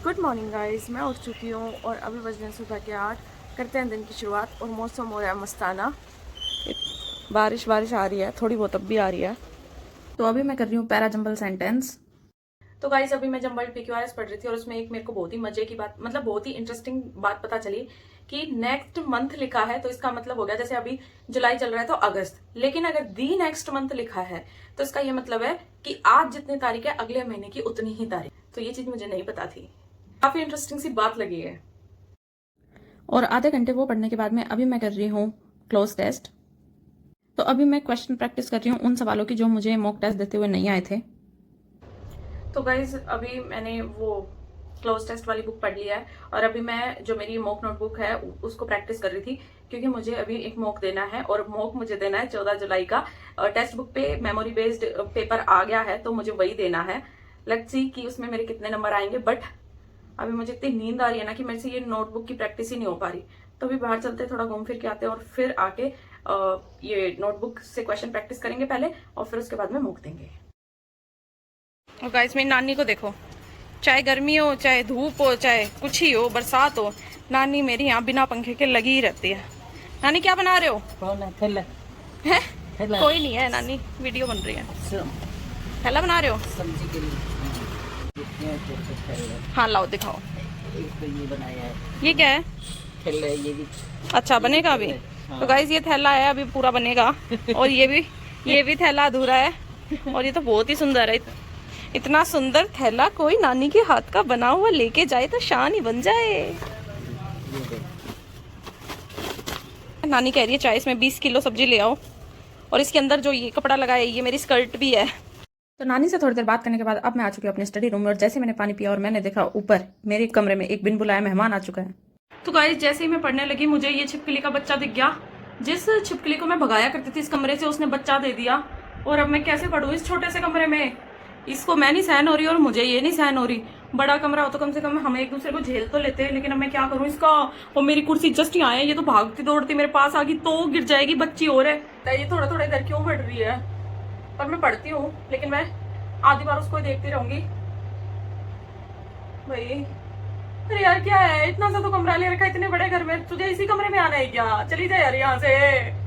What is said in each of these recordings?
Good morning guys, मैं उठ चुकी हूँ और अभी बज रहे हैं सुबह के 8। करते हैं दिन की शुरुआत और मौसम हो रहा है मस्ताना। बारिश आ रही है, थोड़ी बहुत अब भी आ रही है। तो अभी मैं कर रही हूँ पैरा जंबल सेंटेंस। तो गाइस अभी मैं जंबल PQRS पढ़ रही थी और उसमें एक मेरे को बहुत ही मजे की बात, मतलब बहुत ही इंटरेस्टिंग बात पता चली कि नेक्स्ट मंथ लिखा है तो इसका मतलब हो गया, जैसे अभी जुलाई चल रहा है तो अगस्त, लेकिन अगर दी नेक्स्ट मंथ लिखा है तो इसका ये मतलब है कि आज जितनी तारीख है अगले महीने की उतनी ही तारीख। तो ये चीज मुझे नहीं पता थी, काफी इंटरेस्टिंग सी बात लगी है। और आधे घंटे वो पढ़ने के बाद में अभी मैं कर रही हूँ क्लोज टेस्ट। तो अभी मैं क्वेश्चन प्रैक्टिस कर रही हूँ उन सवालों की जो मुझे मॉक टेस्ट देते हुए नहीं आए थे। तो गाइज अभी मैंने वो क्लोज टेस्ट वाली बुक पढ़ लिया है और अभी मैं जो मेरी मॉक नोटबुक है उसको प्रैक्टिस कर रही थी, क्योंकि मुझे अभी एक मॉक देना है और मॉक मुझे देना है 14 जुलाई का। टेक्स्ट बुक पे मेमोरी बेस्ड पेपर आ गया है तो मुझे वही देना है। लेट्स सी कि उसमें मेरे कितने नंबर आएंगे, बट अभी मुझे इतनी नींद आ रही है ना कि मेरे से ये नोटबुक की प्रैक्टिस ही नहीं हो पा रही। तो अभी बाहर चलते, थोड़ा घूम फिर के आते हैं और फिर आके ये नोटबुक से क्वेश्चन प्रैक्टिस करेंगे पहले और फिर उसके बाद में मॉक देंगे। और गाइस मेरी नानी को देखो, चाहे गर्मी हो, चाहे धूप हो, चाहे कुछ ही हो, बरसात हो, नानी मेरी यहाँ बिना पंखे के लगी ही रहती है। नानी क्या बना रहे हो? कौन है? थैला। है? थैला। कोई नहीं है नानी, वीडियो बन रही है। थैला बना रहे हो? सब्जी के लिए थैला। हाँ लाओ दिखाओ। एक तो ये बनाया है। ये क्या है? थैला ये भी। अच्छा बनेगा अभी? हाँ। तो गाइस ये थैला है, अभी पूरा बनेगा। और ये भी थैला अधूरा है। और ये तो बहुत ही सुंदर है। इतना सुंदर थैला कोई नानी के हाथ का बना हुआ लेके जाए तो शान ही बन जाए। नानी कह रही है चाहे इसमें 20 किलो सब्जी ले आओ, और इसके अंदर जो ये कपड़ा लगा है ये मेरी स्कर्ट भी है। तो नानी से थोड़ी देर बात करने के बाद अब मैं आ चुकी हूँ अपने स्टडी रूम में, और जैसे मैंने पानी पिया और मैंने देखा ऊपर मेरे कमरे में एक बिन बुलाया मेहमान आ चुका है। तो गाइस जैसे ही मैं पढ़ने लगी मुझे ये छिपकली का बच्चा दिख गया। जिस छिपकली को मैं भगाया करती थी इस कमरे से, उसने बच्चा दे दिया। और अब मैं कैसे पढ़ूं इस छोटे से कमरे में? इसको मैं नहीं सहन हो रही और मुझे ये नहीं सहन हो रही। बड़ा कमरा हो तो कम से कम हम एक दूसरे को झेल तो लेते हैं, लेकिन अब मैं क्या करूं इसका। और मेरी कुर्सी जस्ट यहाँ है, ये तो भागती दौड़ती मेरे पास आ गई तो गिर जाएगी, बच्ची और है। ये थोड़ा थोड़ा इधर क्यों बढ़ रही है? पर मैं पढ़ती हूँ, लेकिन मैं आधी बार उसको देखती रहूंगी भाई। अरे यार क्या है, इतना सा तो कमरा ले रखा है इतने बड़े घर में, तुझे इसी कमरे में आना है क्या? चली जा यार यहाँ से।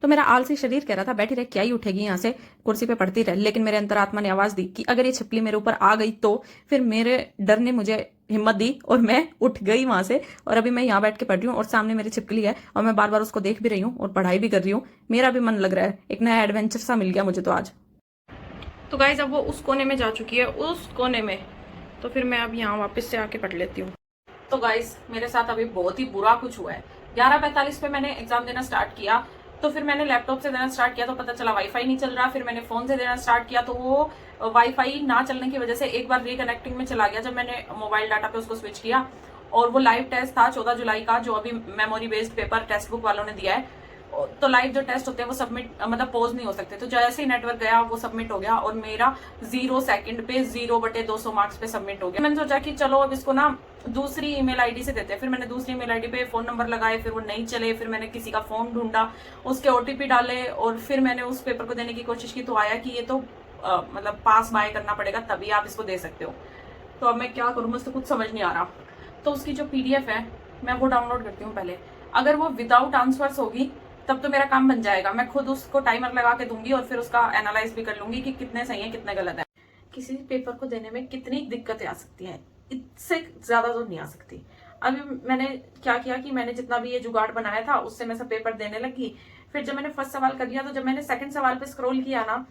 तो मेरा आलसी शरीर कह रहा था बैठी रह, क्या ही उठेगी यहाँ से, कुर्सी पे पड़ती रह, लेकिन मेरे अंतरात्मा ने आवाज दी कि अगर ये छिपकली मेरे ऊपर आ गई तो। फिर मेरे डर ने मुझे हिम्मत दी और मैं उठ गई वहां से। और अभी मैं यहाँ बैठ के पढ़ रही हूँ और सामने मेरी छिपकली है और मैं बार बार उसको देख भी रही हूँ और पढ़ाई भी कर रही हूँ। मेरा भी मन लग रहा है, एक नया एडवेंचर सा मिल गया मुझे तो आज। तो गाइज अब वो उस कोने में जा चुकी है, उस कोने में। तो फिर मैं अब यहाँ वापस से आके पढ़ लेती हूँ। तो गाइज मेरे साथ अभी बहुत ही बुरा कुछ हुआ है। 11:45 पे मैंने एग्जाम देना स्टार्ट किया, तो फिर मैंने लैपटॉप से देना स्टार्ट किया तो पता चला वाईफाई नहीं चल रहा। फिर मैंने फोन से देना स्टार्ट किया तो वो वाईफाई ना चलने की वजह से एक बार रिकनेक्टिंग में चला गया। जब मैंने मोबाइल डाटा पे उसको स्विच किया, और वो लाइव टेस्ट था 14 जुलाई का, जो अभी memory based paper text book वालों ने दिया है। तो लाइव जो टेस्ट होते हैं वो सबमिट, मतलब पॉज नहीं हो सकते। तो जैसे ही नेटवर्क गया वो सबमिट हो गया और मेरा 0 सेकंड पे 0/200 मार्क्स पे सबमिट हो गया। मैंने सोचा कि चलो अब इसको ना दूसरी ईमेल आईडी से देते हैं। फिर मैंने दूसरी ईमेल आईडी पे फोन नंबर लगाए, फिर वो नहीं चले। फिर मैंने किसी का फोन ढूंढा, उसके OTP डाले और फिर मैंने उस पेपर को देने की कोशिश की तो आया कि ये तो मतलब पास बाय करना पड़ेगा तभी आप इसको दे सकते हो। तो अब मैं क्या करूं, मुझे तो कुछ समझ नहीं आ रहा। तो उसकी जो PDF है मैं वो डाउनलोड करती हूँ पहले। अगर वो विदाउट आंसर्स होगी तब तो मेरा काम बन जाएगा, मैं खुद उसको टाइमर लगा के दूंगी और फिर उसका एनालाइज भी कर लूंगी कि कितने सही है कितने गलत है। किसी पेपर को देने में कितनी दिक्कतें आ सकती हैं, इससे ज्यादा तो नहीं आ सकती। अभी मैंने क्या किया कि मैंने जितना भी ये जुगाड़ बनाया था उससे मैं सब पेपर देने लगी। फिर जब मैंने फर्स्ट सवाल कर लिया तो जब मैंने सेकंड सवाल पे स्क्रॉल किया ना,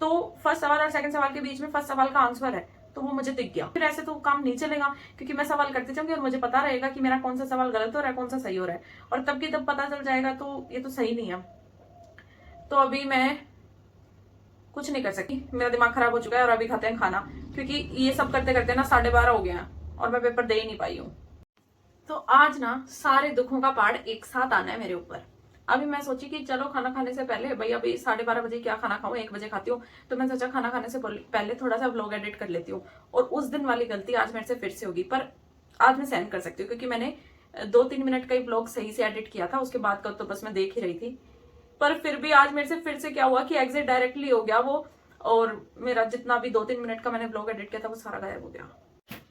तो फर्स्ट सवाल और सेकंड सवाल के बीच में फर्स्ट सवाल का आंसर है तो वो मुझे दिख गया। फिर ऐसे तो काम नहीं चलेगा, क्योंकि मैं सवाल करते जाऊंगी और मुझे पता रहेगा कि मेरा कौन सा सवाल गलत हो रहा है कौन सा सही हो रहा है, और तब की तब पता चल जाएगा। तो ये तो सही नहीं है। तो अभी मैं कुछ नहीं कर सकती, मेरा दिमाग खराब हो चुका है। और अभी खाते हैं खाना, क्योंकि ये सब करते करते ना 12:30 हो गया और मैं पेपर दे ही नहीं पाई हूँ। तो आज ना सारे दुखों का पहाड़ एक साथ आना है मेरे ऊपर। अभी मैं सोची कि चलो खाना खाने से पहले, भाई अभी 12:30 बजे क्या खाना खाऊं, 1 बजे खाती हूँ। तो मैं सोचा खाना खाने से पहले थोड़ा सा व्लॉग एडिट कर लेती हूँ। और उस दिन वाली गलती आज मेरे से फिर से होगी, पर आज मैं सहन कर सकती हूँ क्योंकि मैंने 2-3 मिनट का ही व्लॉग सही से एडिट किया था, उसके बाद का तो बस मैं देख ही रही थी। पर फिर भी आज मेरे से फिर से क्या हुआ कि एग्जिट डायरेक्टली हो गया वो, और मेरा जितना भी 2-3 मिनट का मैंने व्लॉग एडिट किया था वो सारा गायब हो गया।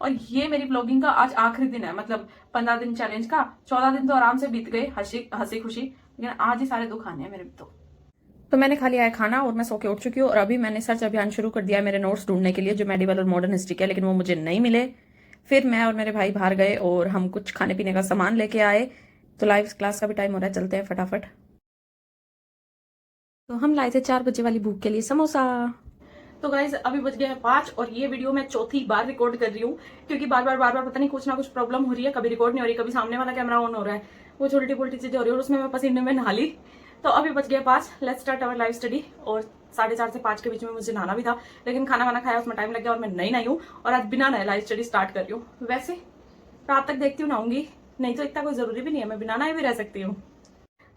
और ये मेरी ब्लॉगिंग का आज आखिरी दिन है, मतलब 15 दिन चैलेंज का। 14 दिन तो आराम से बीत गए हंसी खुशी, लेकिन आज ही सारे दुख आने हैं मेरे तो मैंने खा लिया है खाना और मैं सो के उठ चुकी हूँ। और अभी मैंने सर्च अभियान शुरू कर दिया है मेरे नोट्स ढूंढने के लिए जो मेडिवल और मॉडर्न हिस्ट्री के, लेकिन वो मुझे नहीं मिले। फिर मैं और मेरे भाई बाहर गए और हम कुछ खाने पीने का सामान लेके आए। तो लाइव क्लास का भी टाइम हो रहा है, चलते हैं फटाफट। तो हम लाए थे 4 बजे वाली भूख के लिए समोसा। तो गाइज अभी बज गया है 5 और ये वीडियो मैं चौथी बार रिकॉर्ड कर रही हूँ, क्योंकि बार बार पता नहीं कुछ ना कुछ प्रॉब्लम हो रही है। कभी रिकॉर्ड नहीं हो रही, कभी सामने वाला कैमरा ऑन हो रहा है, वो छोटी पुल्टी चीजें हो रही है, और उसमें मैं पसीने में नहा ली। तो अभी बज गया 5, let's start our live study. और 4:30 से 5 के बीच में मुझे नहाना भी था, लेकिन खाना वाना खाया उसमें टाइम लग गया और मैं नहीं नहाई हूँ, और आज बिना नहाए लाइव स्टडी स्टार्ट कर रही हूँ। वैसे रात तक देखती हूँ नहाऊंगी, नहीं तो इतना कोई जरूरी भी नहीं है, मैं बिना नहाए भी रह सकती हूँ।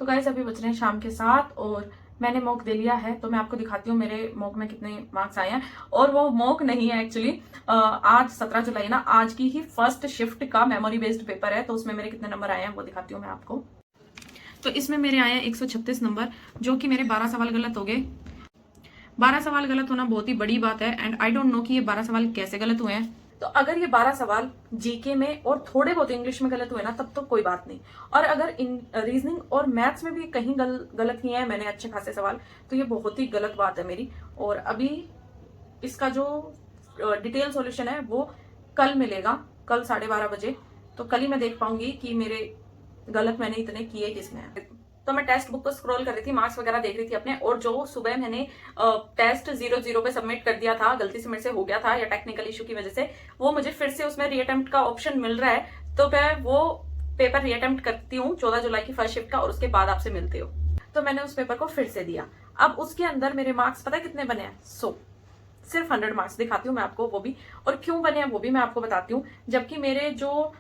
तो गाइस अभी बज रहे हैं शाम के 7 और मैंने मॉक दे लिया है। तो मैं आपको दिखाती हूँ मेरे मॉक में कितने मार्क्स आए हैं। और वो मॉक नहीं है एक्चुअली, आज 17 जुलाई ना, आज की ही फर्स्ट शिफ्ट का मेमोरी बेस्ड पेपर है, तो उसमें मेरे कितने नंबर आए हैं वो दिखाती हूँ मैं आपको। तो इसमें मेरे आए हैं 136 नंबर, जो कि मेरे 12 सवाल गलत हो गए। 12 सवाल गलत होना बहुत ही बड़ी बात है, एंड आई डोंट नो कि ये 12 सवाल कैसे गलत हुए हैं। तो अगर ये 12 सवाल जीके में और थोड़े बहुत इंग्लिश में गलत हुए ना, तब तो कोई बात नहीं। और अगर रीजनिंग और मैथ्स में भी कहीं गलत किए हैं मैंने अच्छे खासे सवाल, तो ये बहुत ही गलत बात है मेरी। और अभी इसका जो डिटेल सॉल्यूशन है वो कल मिलेगा, कल 12:30 बजे। तो कल ही मैं देख पाऊंगी कि मेरे गलत मैंने इतने किए किसमें है। तो मैं टेक्स्ट बुक को स्क्रॉल कर रही थी, मार्क्स वगैरह देख रही थी अपने, और जो सुबह मैंने टेस्ट 00 पे सबमिट कर दिया था, गलती से मेरे से हो गया था या टेक्निकल इशू की वजह से, वो मुझे फिर से उसमें रीअटेम्प्ट का ऑप्शन मिल रहा है। तो मैं वो पेपर रीअटेम्प्ट करती हूँ 14 जुलाई की फर्स्ट शिफ्ट का, और उसके बाद आपसे मिलते हो। तो मैंने उस पेपर को फिर से दिया। अब उसके अंदर मेरे मार्क्स पता है कितने बने हैं? सिर्फ 100 मार्क्स दिखाती हूँ मैं आपको, वो भी, और क्यों बने हैं वो भी मैं आपको बताती हूँ। जबकि मेरे जो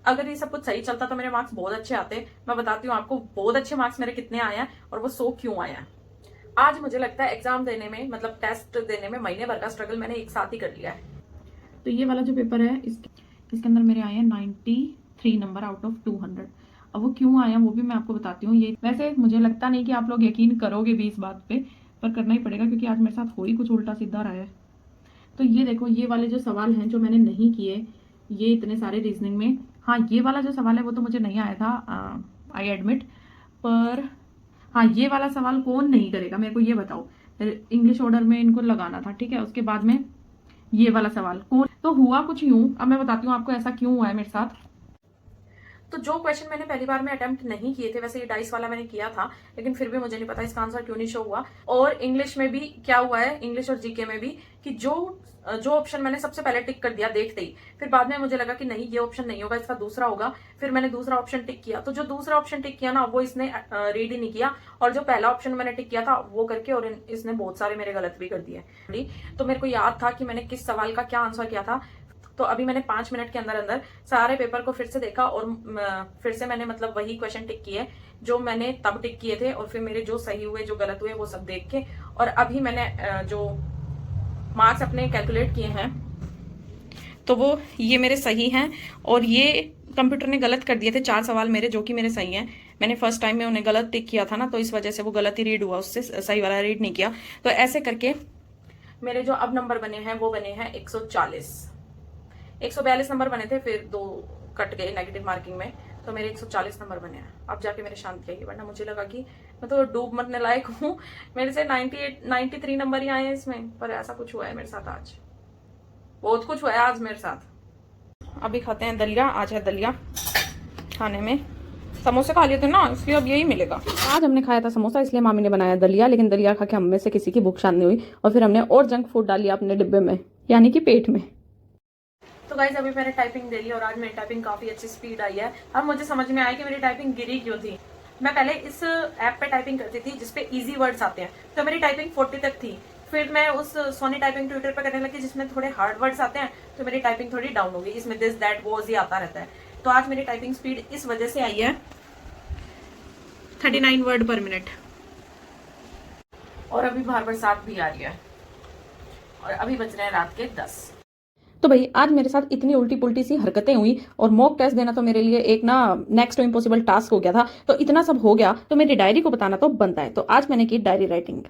अगर ये सब कुछ सही चलता तो मेरे मार्क्स बहुत अच्छे आते। मैं बताती हूँ आपको बहुत अच्छे मार्क्स मेरे कितने आए हैं और वो 100 क्यों आया है। आज मुझे लगता है एग्जाम देने में, मतलब टेस्ट देने में, महीने भर का स्ट्रगल मैंने एक साथ ही कर लिया है। तो ये वाला जो पेपर है इसके अंदर मेरे आए हैं 93 नंबर आउट ऑफ 200। अब वो क्यों आया वो भी मैं आपको बताती हूँ। ये वैसे मुझे लगता नहीं कि आप लोग यकीन करोगे भी इस बात पे, पर करना ही पड़ेगा क्योंकि आज मेरे साथ हो ही कुछ उल्टा सीधा रहा है। तो ये देखो, ये वाले जो सवाल हैं जो मैंने नहीं किए, ये इतने सारे रीजनिंग में, हाँ ये वाला जो सवाल है वो तो मुझे नहीं आया था, आई एडमिट। पर हाँ ये वाला सवाल कौन नहीं करेगा मेरे को ये बताओ। इंग्लिश ऑर्डर में इनको लगाना था, ठीक है। उसके बाद में ये वाला सवाल कौन, तो हुआ कुछ यूं, अब मैं बताती हूँ आपको ऐसा क्यों हुआ है मेरे साथ। तो जो क्वेश्चन मैंने पहली बार में अटेम्प्ट नहीं किए थे, वैसे ये डाइस वाला मैंने किया था, लेकिन फिर भी मुझे नहीं पता इसका आंसर क्यों नहीं शो हुआ। और इंग्लिश में भी क्या हुआ है, इंग्लिश और जीके में भी, कि जो ऑप्शन मैंने सबसे पहले टिक कर दिया देखते ही, फिर बाद में मुझे लगा कि नहीं ये ऑप्शन नहीं होगा, इसका दूसरा होगा। फिर मैंने दूसरा ऑप्शन टिक किया, तो जो दूसरा ऑप्शन टिक किया ना वो इसने रीड ही नहीं किया, और जो पहला ऑप्शन मैंने टिक किया था वो करके, और इसने बहुत सारे मेरे गलत भी कर दिए। तो मेरे को याद था कि मैंने किस सवाल का क्या आंसर किया था। तो अभी मैंने 5 मिनट के अंदर अंदर सारे पेपर को फिर से देखा, और फिर से मैंने मतलब वही क्वेश्चन टिक किए जो मैंने तब टिक किए थे, और फिर मेरे जो सही हुए जो गलत हुए वो सब देख के, और अभी मैंने जो मार्क्स अपने कैलकुलेट किए हैं तो वो ये मेरे सही हैं। और ये कंप्यूटर ने गलत कर दिए थे 4 सवाल मेरे, जो कि मेरे सही हैं। मैंने फर्स्ट टाइम में उन्हें गलत टिक किया था ना, तो इस वजह से वो गलत ही रीड हुआ, उससे सही वाला रीड नहीं किया। तो ऐसे करके मेरे जो अब नंबर बने हैं वो बने हैं 140। 142 नंबर बने थे, फिर 2 कट गए नेगेटिव मार्किंग में, तो मेरे 140 नंबर बने हैं। अब जाके मेरे शांति आई, वरना मुझे लगा कि मैं तो डूब मरने लायक हूँ। मेरे से 93 नंबर ही आए हैं इसमें, पर ऐसा कुछ हुआ है मेरे साथ आज, बहुत कुछ हुआ है आज मेरे साथ। अभी खाते हैं दलिया, आज है दलिया खाने में। समोसे खा लिए थे ना, इसलिए अब यही मिलेगा। आज हमने खाया था समोसा, इसलिए मामी ने बनाया दलिया, लेकिन दलिया खा के हम में से किसी की भूख शांत नहीं हुई, और फिर हमने और जंक फूड डाल लिया अपने डिब्बे में, यानी कि पेट में। तो गाइस अभी मैंने टाइपिंग दे ली, और आज मेरी टाइपिंग काफी अच्छी स्पीड आई है। अब मुझे समझ में आया कि मेरी टाइपिंग गिरी क्यों थी। मैं पहले इस ऐप पे टाइपिंग करती थी जिसपे इजी वर्ड्स आते हैं, तो मेरी टाइपिंग 40 तक थी। फिर मैं उस सोनी टाइपिंग ट्विटर पे करने लगी जिसमें थोड़े हार्ड वर्ड्स आते हैं, तो मेरी टाइपिंग थोड़ी डाउन हो गई, इसमें दिस दैट वॉज ही आता रहता है। तो आज मेरी टाइपिंग स्पीड इस वजह से आई है 39 वर्ड पर मिनट। और अभी बाहर बरसात भी आ रही है, और अभी बज रहे हैं रात के 10। तो भाई आज मेरे साथ इतनी उल्टी पुल्टी सी हरकतें हुई, और मॉक टेस्ट देना तो मेरे लिए एक ना नेक्स्ट टू इम्पॉसिबल टास्क हो गया था। तो इतना सब हो गया तो मेरी डायरी को बताना तो बनता है। तो आज मैंने की डायरी राइटिंग।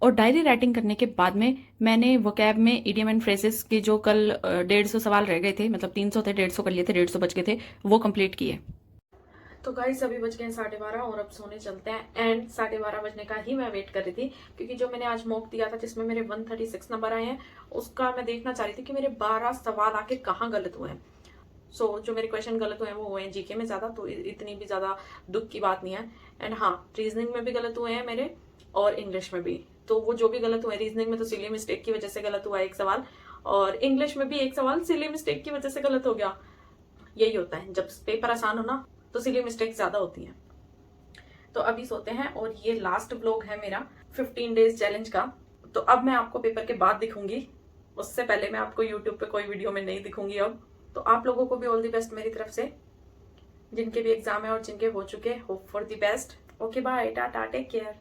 और डायरी राइटिंग करने के बाद में मैंने वोकैब में इडियम एंड फ्रेजेस के जो कल 150 सवाल रह गए थे, मतलब 300 थे, 150 कर लिए थे, 150 बच गए थे, वो कंप्लीट किए। तो गाइस अभी बज गए हैं 12:30 और अब सोने चलते हैं। एंड 12:30 बजने का ही मैं वेट कर रही थी, क्योंकि जो मैंने आज मॉक दिया था जिसमें मेरे 136 नंबर आए हैं, उसका मैं देखना चाह रही थी कि मेरे 12 सवाल आके कहाँ गलत हुए हैं। जो मेरे क्वेश्चन गलत हुए हैं वो हुए हैं जीके में ज्यादा, तो इतनी भी ज्यादा दुख की बात नहीं है। एंड हाँ, रीजनिंग में भी गलत हुए हैं मेरे और इंग्लिश में भी। तो वो जो भी गलत हुए, रीजनिंग में तो सिली मिस्टेक की वजह से गलत हुआ एक सवाल, और इंग्लिश में भी एक सवाल सिली मिस्टेक की वजह से गलत हो गया। यही होता है, जब पेपर आसान हो ना तो सिली मिस्टेक ज्यादा होती है। तो अभी सोते हैं, और ये लास्ट ब्लॉग है मेरा 15 डेज चैलेंज का। तो अब मैं आपको पेपर के बाद दिखूंगी, उससे पहले मैं आपको यूट्यूब पे कोई वीडियो में नहीं दिखूंगी अब। तो आप लोगों को भी ऑल द बेस्ट मेरी तरफ से, जिनके भी एग्जाम है और जिनके हो चुके, hope for the best. Okay bye, tata, take care.